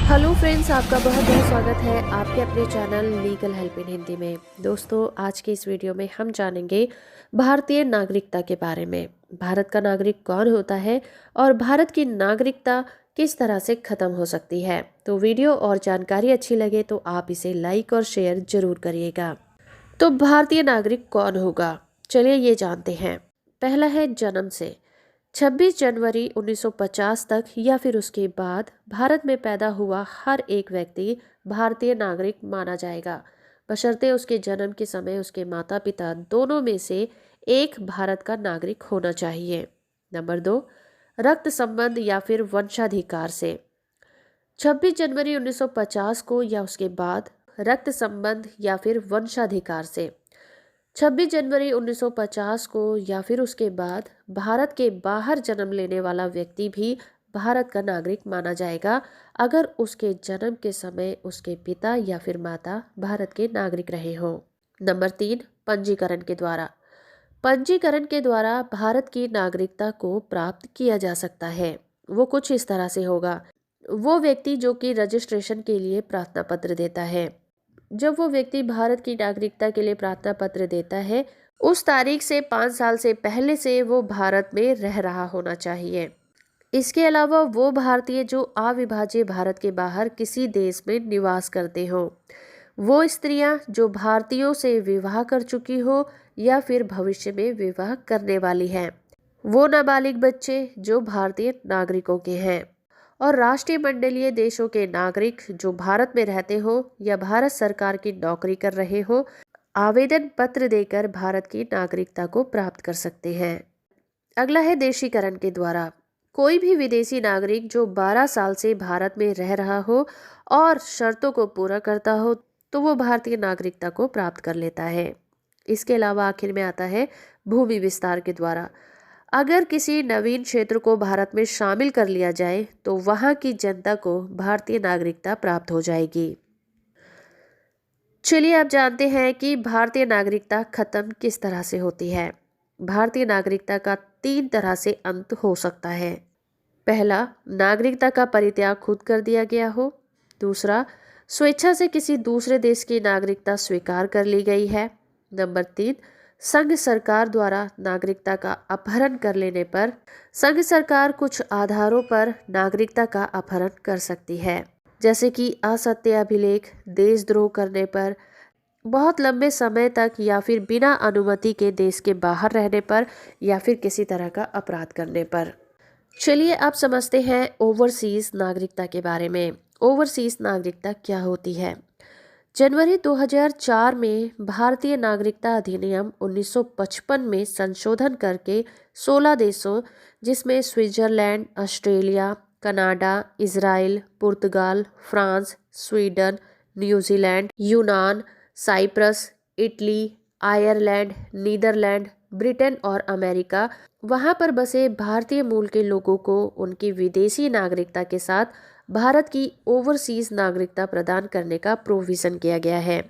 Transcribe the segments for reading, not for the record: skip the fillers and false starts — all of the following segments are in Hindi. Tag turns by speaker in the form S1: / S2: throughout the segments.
S1: हेलो फ्रेंड्स, आपका बहुत बहुत स्वागत है आपके अपने channel legal help in Hindi में। दोस्तों, आज के इस वीडियो में हम जानेंगे भारतीय नागरिकता के बारे में। भारत का नागरिक कौन होता है और भारत की नागरिकता किस तरह से ख़त्म हो सकती है। तो वीडियो और जानकारी अच्छी लगे तो आप इसे लाइक और शेयर जरूर करिएगा। तो भारतीय नागरिक कौन होगा, चलिए ये जानते हैं। पहला है जन्म से। 26 जनवरी 1950 तक या फिर उसके बाद भारत में पैदा हुआ हर एक व्यक्ति भारतीय नागरिक माना जाएगा, बशर्ते उसके जन्म के समय उसके माता पिता दोनों में से एक भारत का नागरिक होना चाहिए। नंबर 2, रक्त संबंध या फिर वंशाधिकार से। 26 जनवरी 1950 को या उसके बाद रक्त संबंध या फिर वंशाधिकार से। 26 जनवरी 1950 को या फिर उसके बाद भारत के बाहर जन्म लेने वाला व्यक्ति भी भारत का नागरिक माना जाएगा, अगर उसके जन्म के समय उसके पिता या फिर माता भारत के नागरिक रहे हों। नंबर 3, पंजीकरण के द्वारा। पंजीकरण के द्वारा भारत की नागरिकता को प्राप्त किया जा सकता है। वो कुछ इस तरह से होगा। वो व्यक्ति जो कि रजिस्ट्रेशन के लिए प्रार्थना पत्र देता है। जब वो व्यक्ति भारत की नागरिकता के लिए प्रार्थना पत्र देता है, उस तारीख से 5 साल से पहले से वो भारत में रह रहा होना चाहिए। इसके अलावा वो भारतीय जो अविभाज्य भारत के बाहर किसी देश में निवास करते हो, वो स्त्रियां जो भारतीयों से विवाह कर चुकी हो या फिर भविष्य में विवाह करने वाली हैं, वो नाबालिग बच्चे जो भारतीय नागरिकों के हैं, और राष्ट्रीय मंडलीय देशों के नागरिक जो भारत में रहते हो या भारत सरकार की नौकरी कर रहे हो, आवेदन पत्र देकर भारत की नागरिकता को प्राप्त कर सकते हैं। अगला है देशीकरण के द्वारा। कोई भी विदेशी नागरिक जो 12 साल से भारत में रह रहा हो और शर्तों को पूरा करता हो तो वो भारतीय नागरिकता को प्राप्त कर लेता है। इसके अलावा आखिर में आता है भूमि विस्तार के द्वारा। अगर किसी नवीन क्षेत्र को भारत में शामिल कर लिया जाए तो वहां की जनता को भारतीय नागरिकता प्राप्त हो जाएगी। चलिए आप जानते हैं कि भारतीय नागरिकता खत्म किस तरह से होती है। भारतीय नागरिकता का 3 तरह से अंत हो सकता है। पहला, नागरिकता का परित्याग खुद कर दिया गया हो। दूसरा, स्वेच्छा से किसी दूसरे देश की नागरिकता स्वीकार कर ली गई है। नंबर 3, संघ सरकार द्वारा नागरिकता का अपहरण कर लेने पर। संघ सरकार कुछ आधारों पर नागरिकता का अपहरण कर सकती है, जैसे कि असत्य अभिलेख, देशद्रोह करने पर, बहुत लंबे समय तक या फिर बिना अनुमति के देश के बाहर रहने पर, या फिर किसी तरह का अपराध करने पर। चलिए आप समझते हैं ओवरसीज नागरिकता के बारे में। ओवरसीज नागरिकता क्या होती है। जनवरी 2004 में भारतीय नागरिकता अधिनियम 1955 में संशोधन करके 16 देशों, जिसमें Switzerland, Australia, Canada, Israel, Portugal, France, Sweden, New Zealand, यूनान, Cyprus, Italy, Ireland, Netherlands, Britain और अमेरिका, वहां पर बसे भारतीय मूल के लोगों को उनकी विदेशी नागरिकता के साथ भारत की ओवरसीज नागरिकता प्रदान करने का प्रोविजन किया गया है।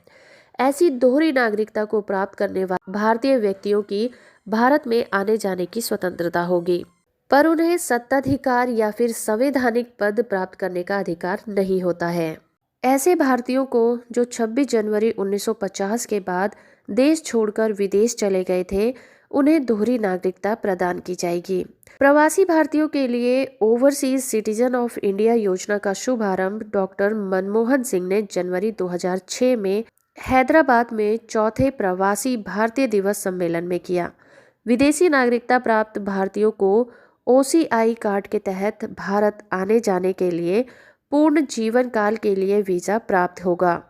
S1: ऐसी दोहरी नागरिकता को प्राप्त करने वाले भारतीय व्यक्तियों की भारत में आने जाने की स्वतंत्रता होगी, पर उन्हें सत्ताधिकार या फिर संवैधानिक पद प्राप्त करने का अधिकार नहीं होता है। ऐसे भारतीयों को जो 26 जनवरी 1950 के बाद देश छोड़कर विदेश चले गए थे, उन्हें दोहरी नागरिकता प्रदान की जाएगी। प्रवासी भारतीयों के लिए ओवरसीज सिटीजन ऑफ इंडिया योजना का शुभारंभ डॉक्टर मनमोहन सिंह ने जनवरी 2006 में हैदराबाद में चौथे प्रवासी भारतीय दिवस सम्मेलन में किया। विदेशी नागरिकता प्राप्त भारतीयों को ओसीआई कार्ड के तहत भारत आने जाने के लिए पूर्ण जीवन काल के लिए वीजा प्राप्त होगा।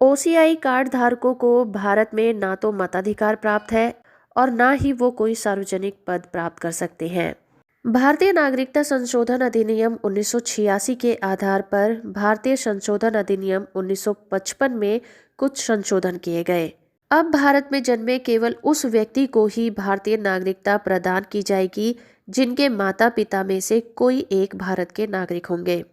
S1: ओसीआई कार्ड धारकों को भारत में ना तो मताधिकार प्राप्त है और ना ही वो कोई सार्वजनिक पद प्राप्त कर सकते हैं। भारतीय नागरिकता संशोधन अधिनियम 1986 के आधार पर भारतीय संशोधन अधिनियम 1955 में कुछ संशोधन किए गए। अब भारत में जन्मे केवल उस व्यक्ति को ही भारतीय नागरिकता प्रदान की जाएगी जिनके माता पिता में से कोई एक भारत के नागरिक होंगे।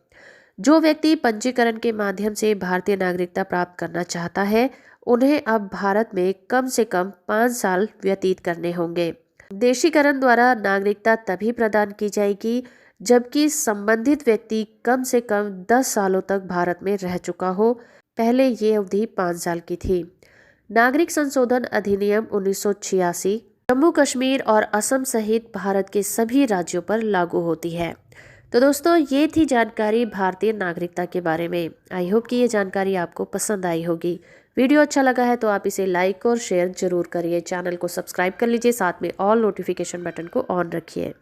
S1: जो व्यक्ति पंजीकरण के माध्यम से भारतीय नागरिकता प्राप्त करना चाहता है, उन्हें अब भारत में कम से कम 5 साल व्यतीत करने होंगे। देशीकरण द्वारा नागरिकता तभी प्रदान की जाएगी जबकि संबंधित व्यक्ति कम से कम 10 सालों तक भारत में रह चुका हो। पहले ये अवधि 5 साल की थी। नागरिक संशोधन अधिनियम 1986 जम्मू कश्मीर और असम सहित भारत के सभी राज्यों पर लागू होती है। तो दोस्तों, ये थी जानकारी भारतीय नागरिकता के बारे में। आई होप कि ये जानकारी आपको पसंद आई होगी। वीडियो अच्छा लगा है तो आप इसे लाइक और शेयर जरूर करिए। चैनल को सब्सक्राइब कर लीजिए, साथ में ऑल नोटिफिकेशन बटन को ऑन रखिए।